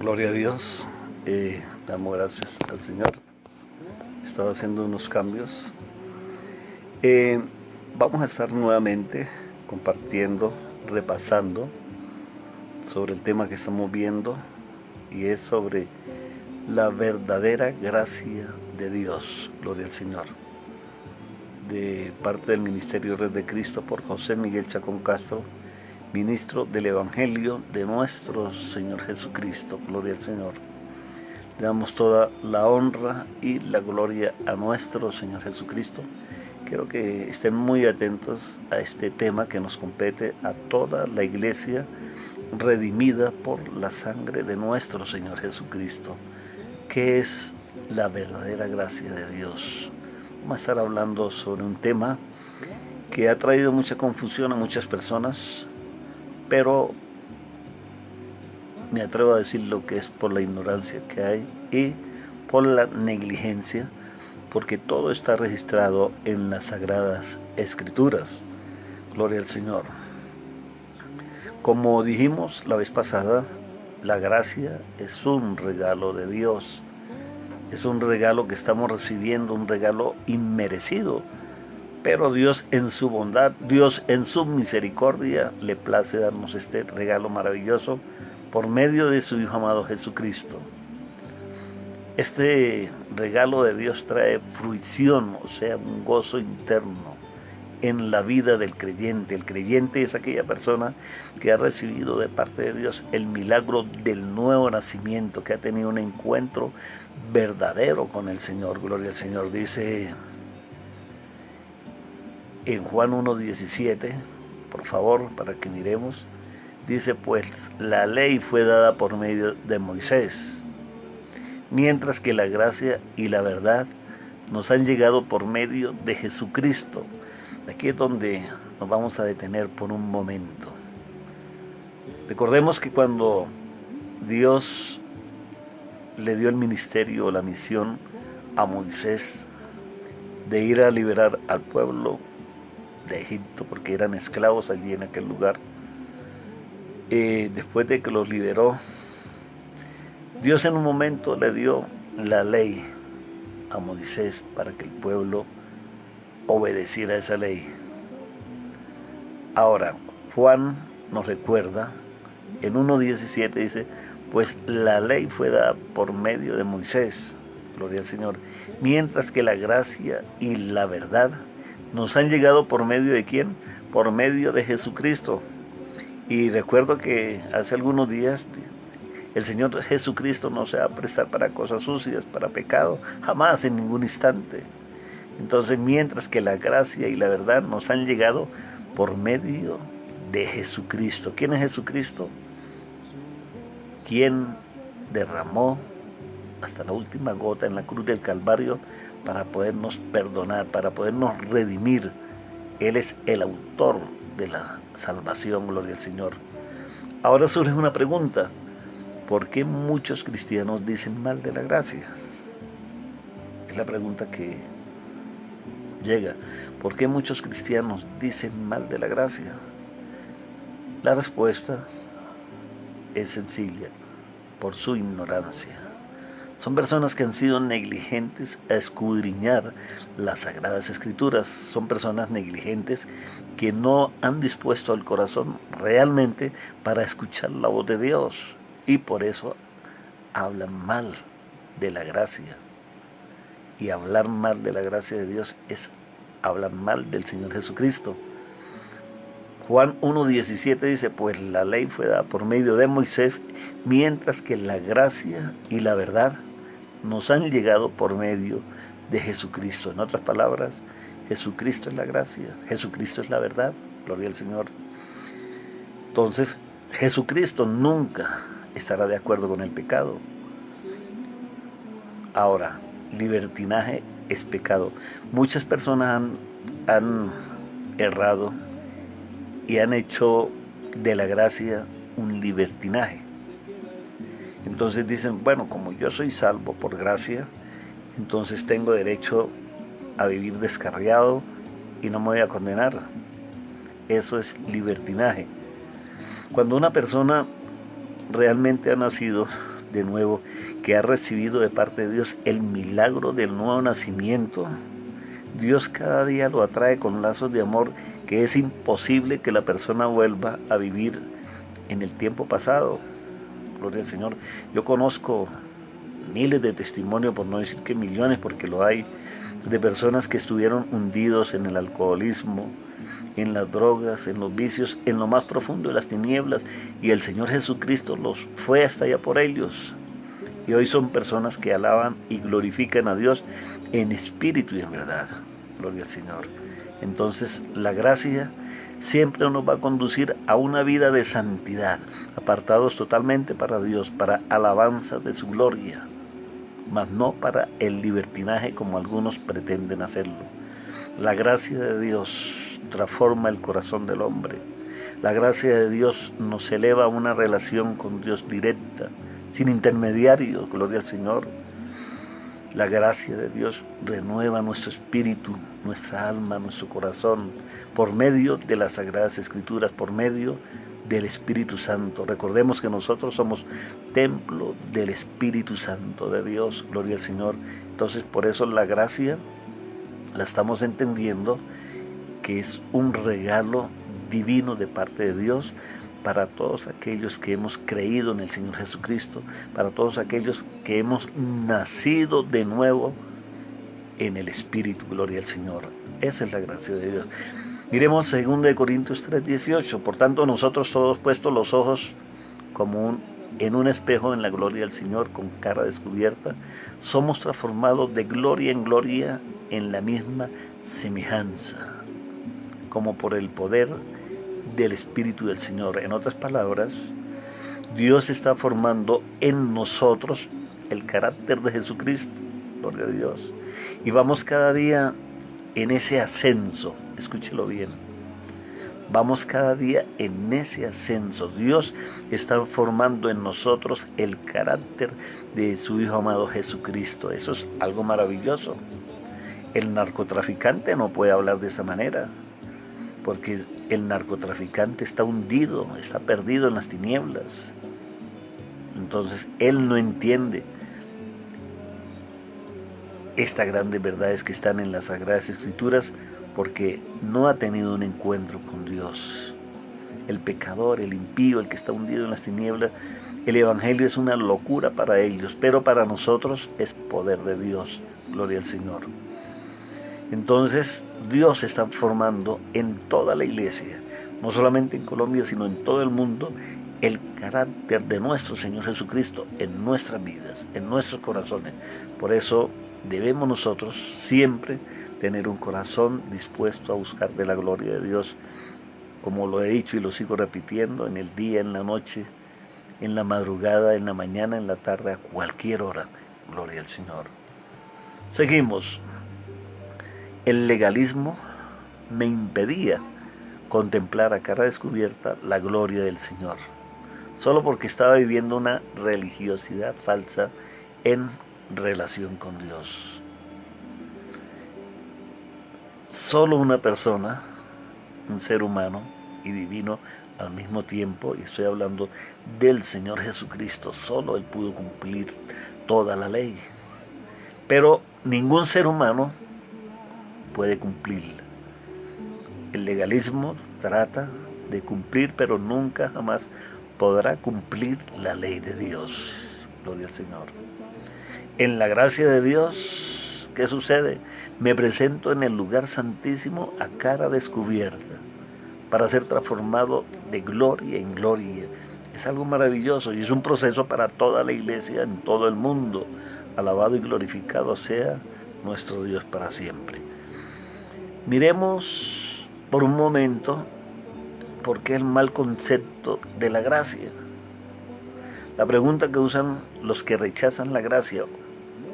Gloria a Dios, damos gracias al Señor. He estado haciendo unos cambios. Eh, Vamos a estar nuevamente compartiendo, repasando sobre el tema que estamos viendo, y es sobre la verdadera gracia de Dios. Gloria al Señor. De parte del Ministerio Red de Cristo por José Miguel Chacón Castro, ministro del Evangelio de nuestro Señor Jesucristo. Gloria al Señor. Le damos toda la honra y la gloria a nuestro Señor Jesucristo. Quiero que estén muy atentos a este tema que nos compete a toda la iglesia redimida por la sangre de nuestro Señor Jesucristo, que es la verdadera gracia de Dios. Vamos a estar hablando sobre un tema que ha traído mucha confusión a muchas personas, pero me atrevo a decir lo que es por la ignorancia que hay y por la negligencia, porque todo está registrado en las Sagradas Escrituras. Gloria al Señor. Como dijimos la vez pasada, la gracia es un regalo de Dios. Es un regalo que estamos recibiendo, un regalo inmerecido. Pero Dios en su bondad, Dios en su misericordia, le place darnos este regalo maravilloso por medio de su Hijo amado Jesucristo. Este regalo de Dios trae fruición, o sea, un gozo interno en la vida del creyente. El creyente es aquella persona que ha recibido de parte de Dios el milagro del nuevo nacimiento, que ha tenido un encuentro verdadero con el Señor. Gloria al Señor. Dice en Juan 1:17, por favor, para que miremos, dice: pues la ley fue dada por medio de Moisés, mientras que la gracia y la verdad nos han llegado por medio de Jesucristo. Aquí es donde nos vamos a detener por un momento. Recordemos que cuando Dios le dio el ministerio o la misión a Moisés de ir a liberar al pueblo de Egipto, porque eran esclavos allí en aquel lugar, después de que los liberó, Dios en un momento le dio la ley a Moisés para que el pueblo obedeciera esa ley. Ahora, Juan nos recuerda, en 1:17 dice: pues la ley fue dada por medio de Moisés, gloria al Señor, mientras que la gracia y la verdad nos han llegado por medio de ¿quién? Por medio de Jesucristo. Y recuerdo que hace algunos días el Señor Jesucristo no se va a prestar para cosas sucias, para pecado, jamás, en ningún instante. Entonces, mientras que la gracia y la verdad nos han llegado por medio de Jesucristo. ¿Quién es Jesucristo? Quien derramó hasta la última gota en la cruz del Calvario para podernos perdonar, para podernos redimir. Él es el autor de la salvación, gloria al Señor. Ahora surge una pregunta: ¿por qué muchos cristianos dicen mal de la gracia? Es la pregunta que llega. ¿Por qué muchos cristianos dicen mal de la gracia? La respuesta es sencilla: por su ignorancia. Son personas que han sido negligentes a escudriñar las Sagradas Escrituras. Son personas negligentes que no han dispuesto el corazón realmente para escuchar la voz de Dios, y por eso hablan mal de la gracia. Y hablar mal de la gracia de Dios es hablar mal del Señor Jesucristo. Juan 1:17 dice: pues la ley fue dada por medio de Moisés, mientras que la gracia y la verdad nos han llegado por medio de Jesucristo. En otras palabras, Jesucristo es la gracia, Jesucristo es la verdad, gloria al Señor. Entonces, Jesucristo nunca estará de acuerdo con el pecado. Ahora, libertinaje es pecado. Muchas personas han errado y han hecho de la gracia un libertinaje. Entonces dicen: bueno, como yo soy salvo por gracia, entonces tengo derecho a vivir descarriado y no me voy a condenar. Eso es libertinaje. Cuando una persona realmente ha nacido de nuevo, que ha recibido de parte de Dios el milagro del nuevo nacimiento, Dios cada día lo atrae con lazos de amor que es imposible que la persona vuelva a vivir en el tiempo pasado. Gloria al Señor. Yo conozco miles de testimonios, por no decir que millones, porque lo hay, de personas que estuvieron hundidos en el alcoholismo, en las drogas, en los vicios, en lo más profundo de las tinieblas, y el Señor Jesucristo los fue hasta allá por ellos. Y hoy son personas que alaban y glorifican a Dios en espíritu y en verdad. Gloria al Señor. Entonces la gracia siempre nos va a conducir a una vida de santidad, apartados totalmente para Dios, para alabanza de su gloria, mas no para el libertinaje como algunos pretenden hacerlo. La gracia de Dios transforma el corazón del hombre. La gracia de Dios nos eleva a una relación con Dios directa, sin intermediarios, gloria al Señor. La gracia de Dios renueva nuestro espíritu, nuestra alma, nuestro corazón, por medio de las Sagradas Escrituras, por medio del Espíritu Santo. Recordemos que nosotros somos templo del Espíritu Santo de Dios, gloria al Señor. Entonces, por eso la gracia la estamos entendiendo que es un regalo divino de parte de Dios para todos aquellos que hemos creído en el Señor Jesucristo, para todos aquellos que hemos nacido de nuevo en el Espíritu, gloria al Señor. Esa es la gracia de Dios. Miremos 2 Corintios 3:18. Por tanto, nosotros todos puestos los ojos como en un espejo en la gloria del Señor, con cara descubierta, somos transformados de gloria en gloria en la misma semejanza, como por el poder del Espíritu del Señor. En otras palabras, Dios está formando en nosotros el carácter de Jesucristo, gloria a Dios, y vamos cada día en ese ascenso. Escúchelo bien, vamos cada día en ese ascenso. Dios está formando en nosotros el carácter de su Hijo amado Jesucristo. Eso es algo maravilloso. El narcotraficante no puede hablar de esa manera, porque el narcotraficante está hundido, está perdido en las tinieblas. Entonces él no entiende estas grandes verdades que están en las Sagradas Escrituras, porque no ha tenido un encuentro con Dios. El pecador, el impío, el que está hundido en las tinieblas, el Evangelio es una locura para ellos, pero para nosotros es poder de Dios. Gloria al Señor. Entonces Dios está formando en toda la iglesia, no solamente en Colombia, sino en todo el mundo, el carácter de nuestro Señor Jesucristo en nuestras vidas, en nuestros corazones. Por eso debemos nosotros siempre tener un corazón dispuesto a buscar de la gloria de Dios, como lo he dicho y lo sigo repitiendo, en el día, en la noche, en la madrugada, en la mañana, en la tarde, a cualquier hora. Gloria al Señor. Seguimos. El legalismo me impedía contemplar a cara descubierta la gloria del Señor, solo porque estaba viviendo una religiosidad falsa en relación con Dios. Solo una persona, un ser humano y divino al mismo tiempo, y estoy hablando del Señor Jesucristo, solo Él pudo cumplir toda la ley, pero ningún ser humano puede cumplirla. El legalismo trata de cumplir, pero nunca jamás podrá cumplir la ley de Dios. Gloria al Señor. En la gracia de Dios, ¿qué sucede? Me presento en el lugar santísimo a cara descubierta para ser transformado de gloria en gloria. Es algo maravilloso y es un proceso para toda la iglesia en todo el mundo. Alabado y glorificado sea nuestro Dios para siempre. Miremos por un momento por qué el mal concepto de la gracia. La pregunta que usan los que rechazan la gracia,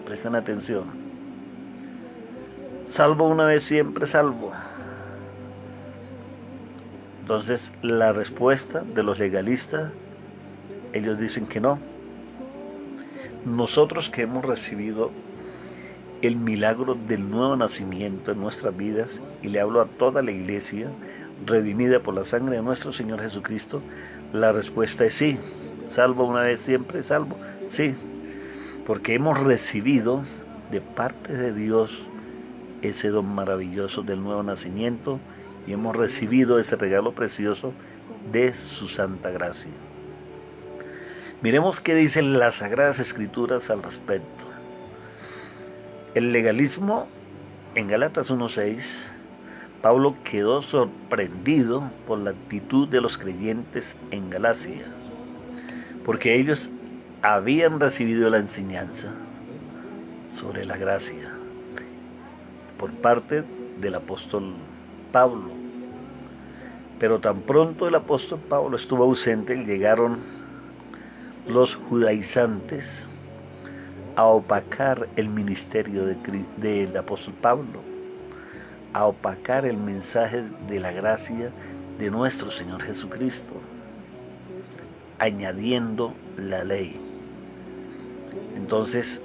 presten atención: ¿salvo una vez, siempre salvo? Entonces la respuesta de los legalistas, ellos dicen que no. Nosotros que hemos recibido el milagro del nuevo nacimiento en nuestras vidas, y le hablo a toda la iglesia redimida por la sangre de nuestro Señor Jesucristo, la respuesta es sí. Salvo una vez, siempre salvo. Sí, porque hemos recibido de parte de Dios ese don maravilloso del nuevo nacimiento y hemos recibido ese regalo precioso de su santa gracia. Miremos qué dicen las Sagradas Escrituras al respecto. El legalismo, en Gálatas 1:6, Pablo quedó sorprendido por la actitud de los creyentes en Galacia, porque ellos habían recibido la enseñanza sobre la gracia por parte del apóstol Pablo. Pero tan pronto el apóstol Pablo estuvo ausente, llegaron los judaizantes a opacar el ministerio del apóstol Pablo, a opacar el mensaje de la gracia de nuestro Señor Jesucristo, añadiendo la ley. Entonces,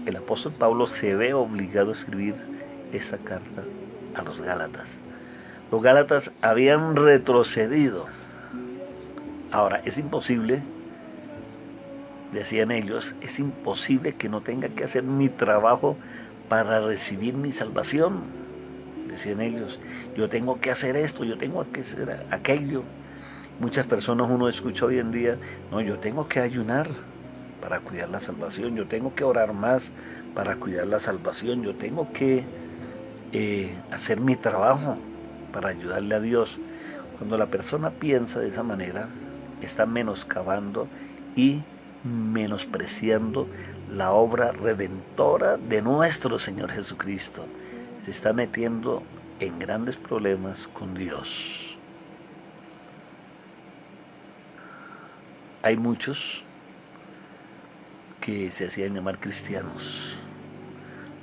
el apóstol Pablo se ve obligado a escribir esta carta a los Gálatas. Los Gálatas habían retrocedido. Ahora, es imposible, decían ellos, es imposible que no tenga que hacer mi trabajo para recibir mi salvación. Decían ellos, yo tengo que hacer esto, yo tengo que hacer aquello. Muchas personas uno escucha hoy en día, no, yo tengo que ayunar para cuidar la salvación, yo tengo que orar más para cuidar la salvación, yo tengo que hacer mi trabajo para ayudarle a Dios. Cuando la persona piensa de esa manera, está menoscabando y menospreciando la obra redentora de nuestro Señor Jesucristo. Se está metiendo en grandes problemas con Dios. Hay muchos que se hacían llamar cristianos,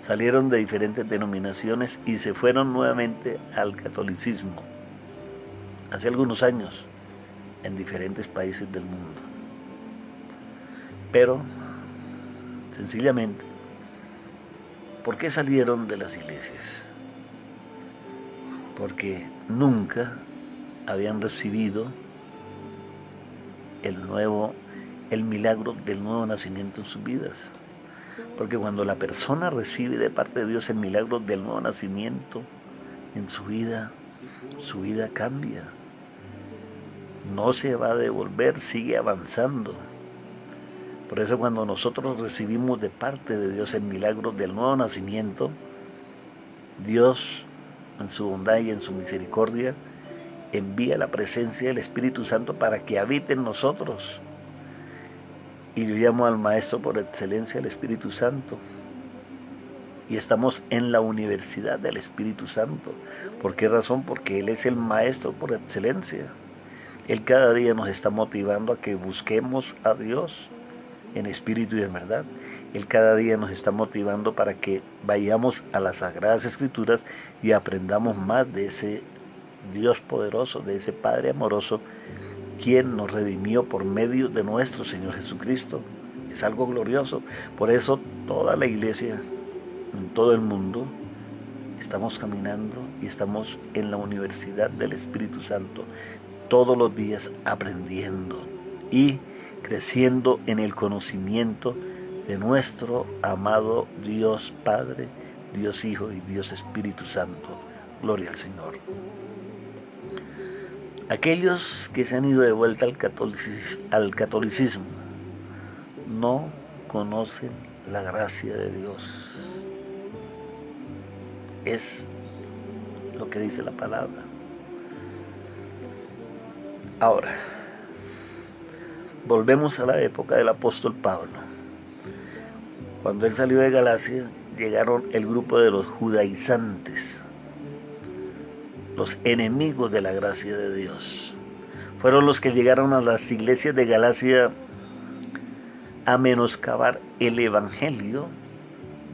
salieron de diferentes denominaciones y se fueron nuevamente al catolicismo hace algunos años en diferentes países del mundo. Pero sencillamente, ¿por qué salieron de las iglesias? Porque nunca habían recibido el milagro del nuevo nacimiento en sus vidas. Porque cuando la persona recibe de parte de Dios el milagro del nuevo nacimiento en su vida cambia. No se va a devolver, sigue avanzando. Por eso cuando nosotros recibimos de parte de Dios el milagro del nuevo nacimiento, Dios en su bondad y en su misericordia envía la presencia del Espíritu Santo para que habite en nosotros. Y yo llamo al Maestro por excelencia, el Espíritu Santo. Y estamos en la universidad del Espíritu Santo. ¿Por qué razón? Porque Él es el Maestro por excelencia. Él cada día nos está motivando a que busquemos a Dios en espíritu y en verdad. Él cada día nos está motivando para que vayamos a las Sagradas Escrituras y aprendamos más de ese Dios poderoso, de ese Padre amoroso, quien nos redimió por medio de nuestro Señor Jesucristo. Es algo glorioso. Por eso toda la iglesia en todo el mundo estamos caminando y estamos en la universidad del Espíritu Santo, todos los días aprendiendo y creciendo en el conocimiento de nuestro amado Dios Padre, Dios Hijo y Dios Espíritu Santo. Gloria al Señor. Aquellos que se han ido de vuelta al catolicismo no conocen la gracia de Dios. Es lo que dice la palabra. Ahora, volvemos a la época del apóstol Pablo. Cuando él salió de Galacia, llegaron el grupo de los judaizantes, los enemigos de la gracia de Dios. Fueron los que llegaron a las iglesias de Galacia a menoscabar el evangelio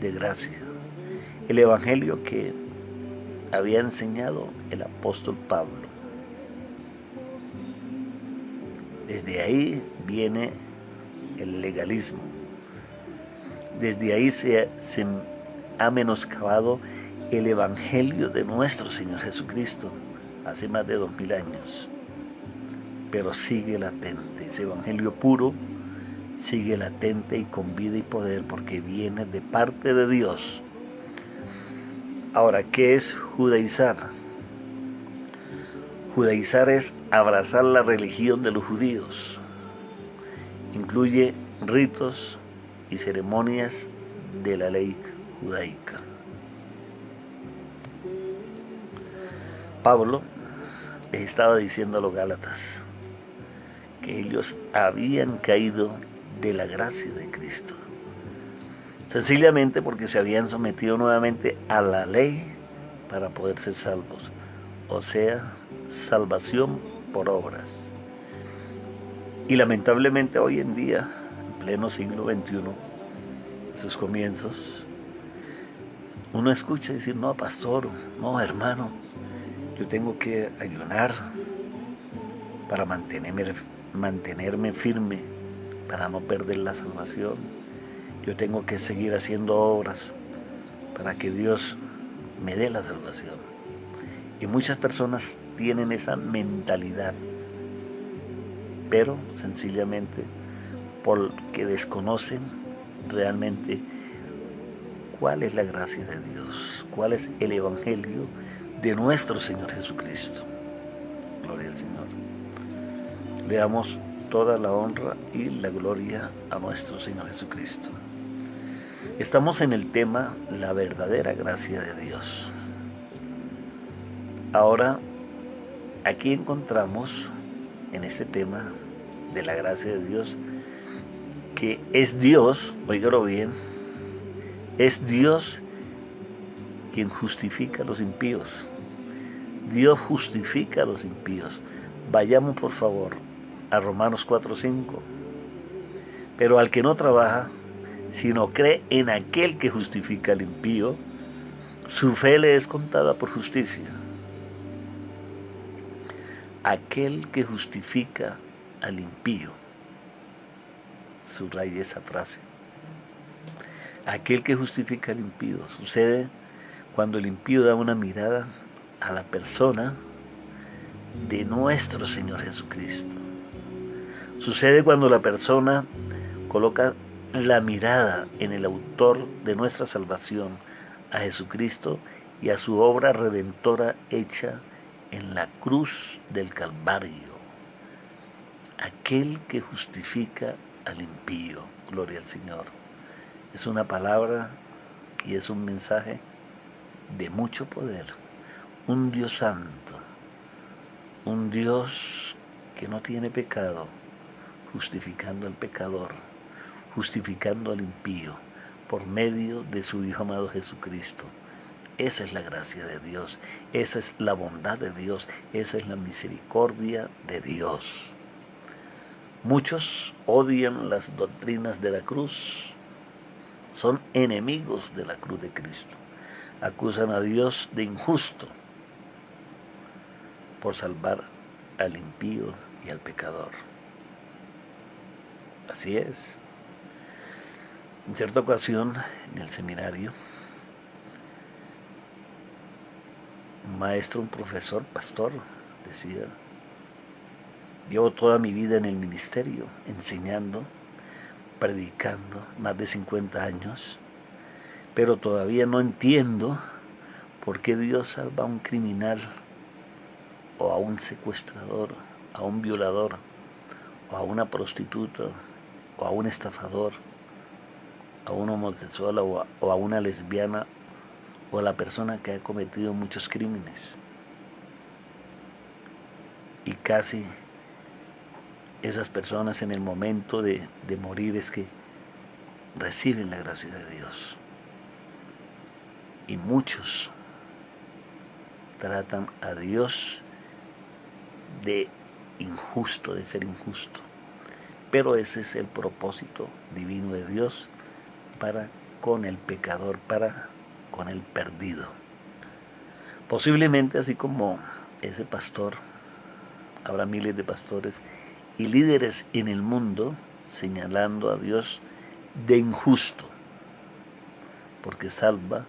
de gracia, el evangelio que había enseñado el apóstol Pablo. Desde ahí viene el legalismo. Desde ahí se ha menoscabado el evangelio de nuestro Señor Jesucristo hace más de 2000 años. Pero sigue latente ese evangelio puro, sigue latente y con vida y poder porque viene de parte de Dios. Ahora, ¿qué es judaizar? Judaizar es abrazar la religión de los judíos. Incluye ritos y ceremonias de la ley judaica. Pablo les estaba diciendo a los Gálatas que ellos habían caído de la gracia de Cristo, sencillamente porque se habían sometido nuevamente a la ley para poder ser salvos, o sea, salvación por obras. Y lamentablemente hoy en día, en pleno siglo XXI, en sus comienzos, uno escucha decir, no, pastor, no, hermano, yo tengo que ayunar para mantenerme firme, para no perder la salvación. Yo tengo que seguir haciendo obras para que Dios me dé la salvación. Y muchas personas tienen esa mentalidad, pero sencillamente porque desconocen realmente cuál es la gracia de Dios, cuál es el evangelio de nuestro Señor Jesucristo. Gloria al Señor. Le damos toda la honra y la gloria a nuestro Señor Jesucristo. Estamos en el tema la verdadera gracia de Dios. Ahora, aquí encontramos en este tema de la gracia de Dios que es Dios, oígalo bien, es Dios quien justifica a los impíos. Dios justifica a los impíos. Vayamos por favor a Romanos 4:5. Pero al que no trabaja, sino cree en aquel que justifica al impío, su fe le es contada por justicia. Aquel que justifica al impío, subraya esa frase. Aquel que justifica al impío, sucede cuando el impío da una mirada a la persona de nuestro Señor Jesucristo. Sucede cuando la persona coloca la mirada en el autor de nuestra salvación, a Jesucristo y a su obra redentora hecha en la cruz del Calvario. Aquel que justifica al impío, gloria al Señor. Es una palabra y es un mensaje de mucho poder. Un Dios santo, un Dios que no tiene pecado, justificando al pecador, justificando al impío por medio de su Hijo amado Jesucristo. Esa es la gracia de Dios, esa es la bondad de Dios, esa es la misericordia de Dios. Muchos odian las doctrinas de la cruz, son enemigos de la cruz de Cristo, acusan a Dios de injusto por salvar al impío y al pecador. Así es. En cierta ocasión, en el seminario, un maestro, un profesor, pastor, decía, llevo toda mi vida en el ministerio, enseñando, predicando, más de 50 años, pero todavía no entiendo por qué Dios salva a un criminal, o a un secuestrador, a un violador, o a una prostituta, o a un estafador, a un homosexual, o a una lesbiana, o a la persona que ha cometido muchos crímenes. Y casi esas personas en el momento de morir es que reciben la gracia de Dios. Y muchos tratan a Dios de injusto, de ser injusto. Pero ese es el propósito divino de Dios para con el pecador, para con el perdido. Posiblemente así como ese pastor, habrá miles de pastores y líderes en el mundo señalando a Dios de injusto, porque salva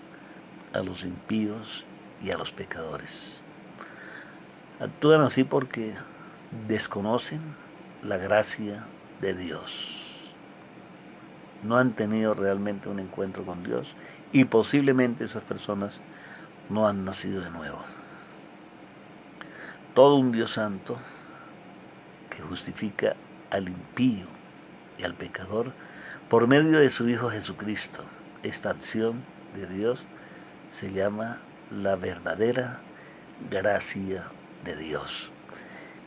a los impíos y a los pecadores. Actúan así porque desconocen la gracia de Dios. no han tenido realmente un encuentro con Dios y posiblemente esas personas no han nacido de nuevo. Todo un Dios santo que justifica al impío y al pecador por medio de su Hijo Jesucristo. Esta acción de Dios se llama la verdadera gracia de Dios.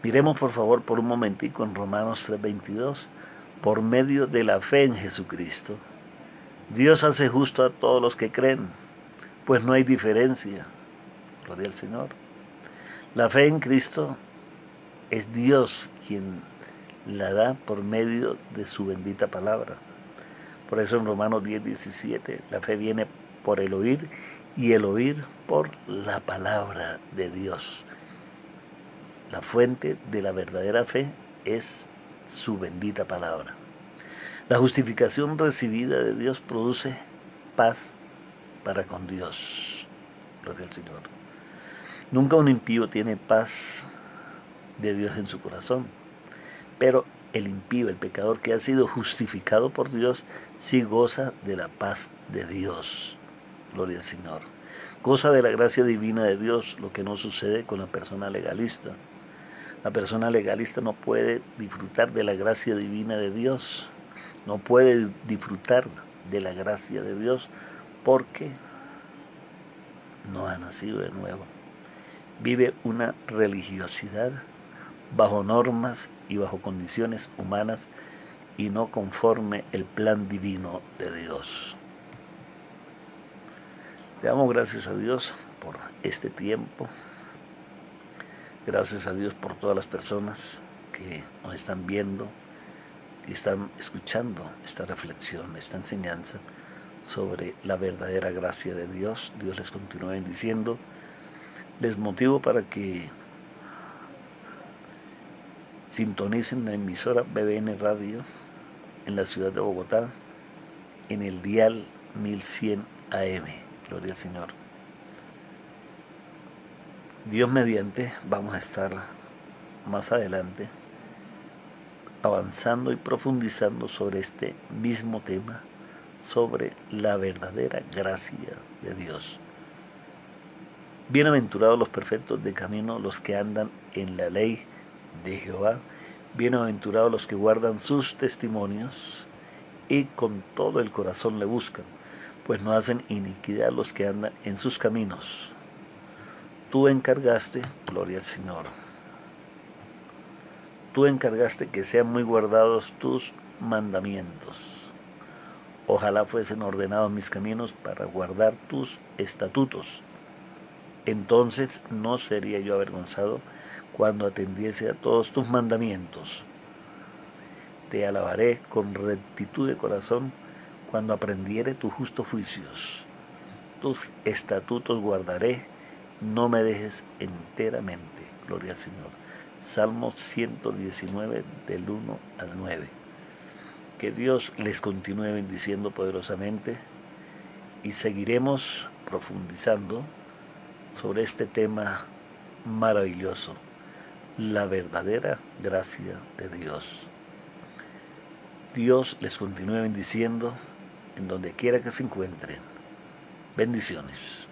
Miremos por favor por un momentico en Romanos 3:22. Por medio de la fe en Jesucristo, Dios hace justo a todos los que creen, pues no hay diferencia. Gloria al Señor. La fe en Cristo es Dios quien la da por medio de su bendita palabra. Por eso en Romanos 10:17, la fe viene por el oír y el oír por la palabra de Dios. La fuente de la verdadera fe es su bendita palabra. La justificación recibida de Dios produce paz para con Dios. Gloria al Señor. Nunca un impío tiene paz de Dios en su corazón, pero el impío, el pecador que ha sido justificado por Dios, sí goza de la paz de Dios. Gloria al Señor. Goza de la gracia divina de Dios, lo que no sucede con la persona legalista. La persona legalista no puede disfrutar de la gracia divina de Dios, no puede disfrutar de la gracia de Dios porque no ha nacido de nuevo. Vive una religiosidad bajo normas y bajo condiciones humanas y no conforme el plan divino de Dios. Le damos gracias a Dios por este tiempo. Gracias a Dios por todas las personas que nos están viendo y están escuchando esta reflexión, esta enseñanza sobre la verdadera gracia de Dios. Dios les continúe bendiciendo. Les motivo para que sintonicen la emisora BBN Radio en la ciudad de Bogotá en el dial 1100 AM. Gloria al Señor. Dios mediante, vamos a estar más adelante avanzando y profundizando sobre este mismo tema, sobre la verdadera gracia de Dios. Bienaventurados los perfectos de camino, los que andan en la ley de Jehová. Bienaventurados los que guardan sus testimonios y con todo el corazón le buscan, pues no hacen iniquidad los que andan en sus caminos. Tú encargaste, gloria al Señor, tú encargaste que sean muy guardados tus mandamientos. Ojalá fuesen ordenados mis caminos para guardar tus estatutos. Entonces no sería yo avergonzado cuando atendiese a todos tus mandamientos. Te alabaré con rectitud de corazón cuando aprendiere tus justos juicios. Tus estatutos guardaré, no me dejes enteramente. Gloria al Señor. Salmo 119 del 1 al 9. Que Dios les continúe bendiciendo poderosamente y seguiremos profundizando sobre este tema maravilloso, la verdadera gracia de Dios. Dios les continúe bendiciendo en donde quiera que se encuentren. Bendiciones.